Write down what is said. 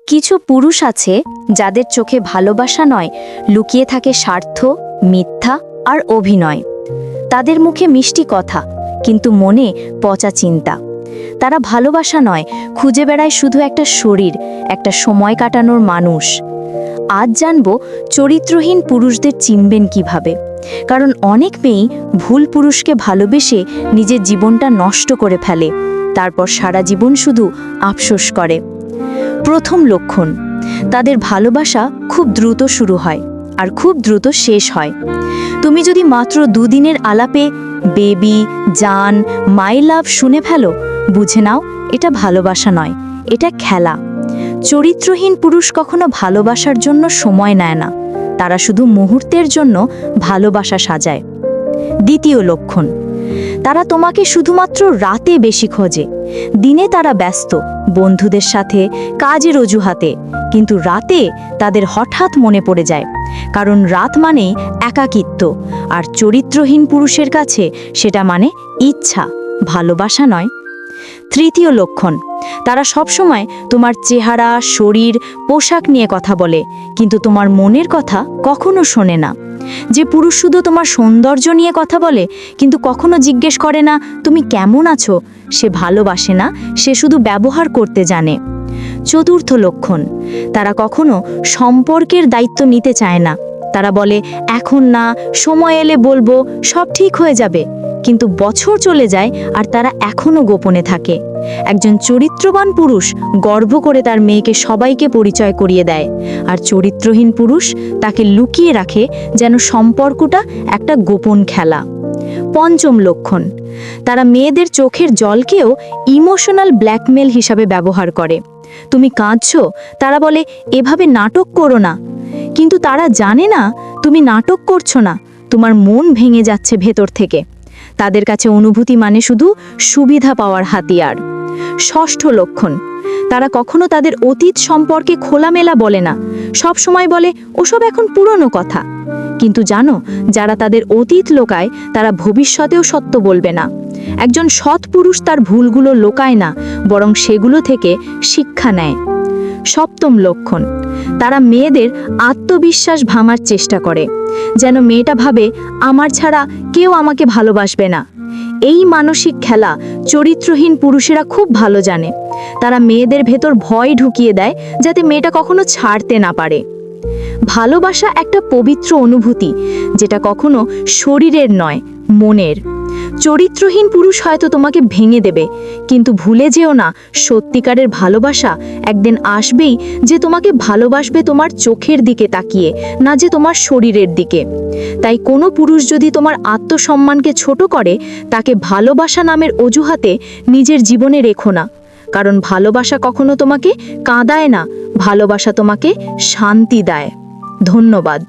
কিছু পুরুষ আছে যাদের চোখে ভালোবাসা নয়, লুকিয়ে থাকে স্বার্থ, মিথ্যা আর অভিনয়। তাদের মুখে মিষ্টি কথা, কিন্তু মনে পচা চিন্তা। তারা ভালোবাসা নয়, খুঁজে বেড়ায় শুধু একটা শরীর, একটা সময় কাটানোর মানুষ। আজ জানব চরিত্রহীন পুরুষদের চিনবেন কিভাবে, কারণ অনেক মেয়েই ভুল পুরুষকে ভালোবেসে নিজের জীবনটা নষ্ট করে ফেলে, তারপর সারা জীবন শুধু আফসোস করে। প্রথম লক্ষণ, তাদের ভালোবাসা খুব দ্রুত শুরু হয় আর খুব দ্রুত শেষ হয়। তুমি যদি মাত্র দুদিনের আলাপে বেবি, জান, মাই লাভ শুনে ফেলো, বুঝে নাও এটা ভালোবাসা নয়, এটা খেলা। চরিত্রহীন পুরুষ কখনো ভালোবাসার জন্য সময় নেয় না, তারা শুধু মুহূর্তের জন্য ভালোবাসা সাজায়। দ্বিতীয় লক্ষণ, তারা তোমাকে শুধুমাত্র রাতে বেশি খোঁজে। দিনে তারা ব্যস্ত বন্ধুদের সাথে, কাজের অজুহাতে, কিন্তু রাতে তাদের হঠাৎ মনে পড়ে যায়, কারণ রাত মানেই একাকিত্ব, আর চরিত্রহীন পুরুষের কাছে সেটা মানে ইচ্ছা, ভালোবাসা নয়। তৃতীয় লক্ষণ, তারা সবসময় তোমার চেহারা, শরীর, পোশাক নিয়ে কথা বলে, কিন্তু তোমার মনের কথা কখনো শোনে না। যে পুরুষ শুধু তোমার সৌন্দর্য নিয়ে কথা বলে, কিন্তু কখনো জিজ্ঞেস করে না তুমি কেমন আছো, সে ভালোবাসে না, সে শুধু ব্যবহার করতে জানে। চতুর্থ লক্ষণ, তারা কখনো সম্পর্কের দায়িত্ব নিতে চায় না। তারা বলে এখন না, সময় এলে বলবো, সব ঠিক হয়ে যাবে। কিন্তু বছর চলে যায় আর তারা এখনো গোপনে থাকে। একজন চরিত্রবান পুরুষ গর্ব করে তার মেয়েকে সবাইকে পরিচয় করিয়ে দেয়, আর চরিত্রহীন পুরুষ তাকে লুকিয়ে রাখে যেন সম্পর্কটা একটা গোপন খেলা। পঞ্চম লক্ষণ, তারা মেয়েদের চোখের জলকেও ইমোশনাল ব্ল্যাকমেল হিসাবে ব্যবহার করে। তুমি কাঁদছো, তারা বলে এভাবে নাটক করো না, কিন্তু তারা জানে না তুমি নাটক করছো না, তোমার মন ভেঙে যাচ্ছে ভেতর থেকে। তাদের কাছে অনুভূতি মানে শুধু সুবিধা পাওয়ার হাতিয়ার। ষষ্ঠ লক্ষণ, তারা কখনো তাদের অতীত সম্পর্কে খোলামেলা বলে না, সব সময় বলে ওসব এখন পুরনো কথা। কিন্তু জানো, যারা তাদের অতীত লোকায় তারা ভবিষ্যতেও সত্য বলবে না। একজন সৎ পুরুষ তার ভুলগুলো লোকায় না, বরং সেগুলো থেকে শিক্ষা নেয়। সপ্তম লক্ষণ, তারা মেয়েদের আত্মবিশ্বাস ভাঙার চেষ্টা করে, যেন মেয়েটা ভাবে আমার ছাড়া কেউ আমাকে ভালোবাসবে না। এই মানসিক খেলা চরিত্রহীন পুরুষেরা খুব ভালো জানে। তারা মেয়েদের ভেতর ভয় ঢুকিয়ে দেয়, যাতে মেয়েটা কখনো ছাড়তে না পারে। ভালোবাসা একটা পবিত্র অনুভূতি, যেটা কখনো শরীরের নয়, মনের। চরিত্রহীন পুরুষ হয়তো তোমাকে ভেঙে দেবে, কিন্তু ভুলে যেও না, সত্যিকারের ভালোবাসা একদিন আসবেই, যে তোমাকে ভালোবাসবে তোমার চোখের দিকে তাকিয়ে, না যে তোমার শরীরের দিকে। তাই কোনো পুরুষ যদি তোমার আত্মসম্মানকে ছোট করে, তাকে ভালোবাসা নামের অজুহাতে নিজের জীবনে রেখো না, কারণ ভালোবাসা কখনো তোমাকে কাঁদায় না, ভালোবাসা তোমাকে শান্তি দেয়। ধন্যবাদ।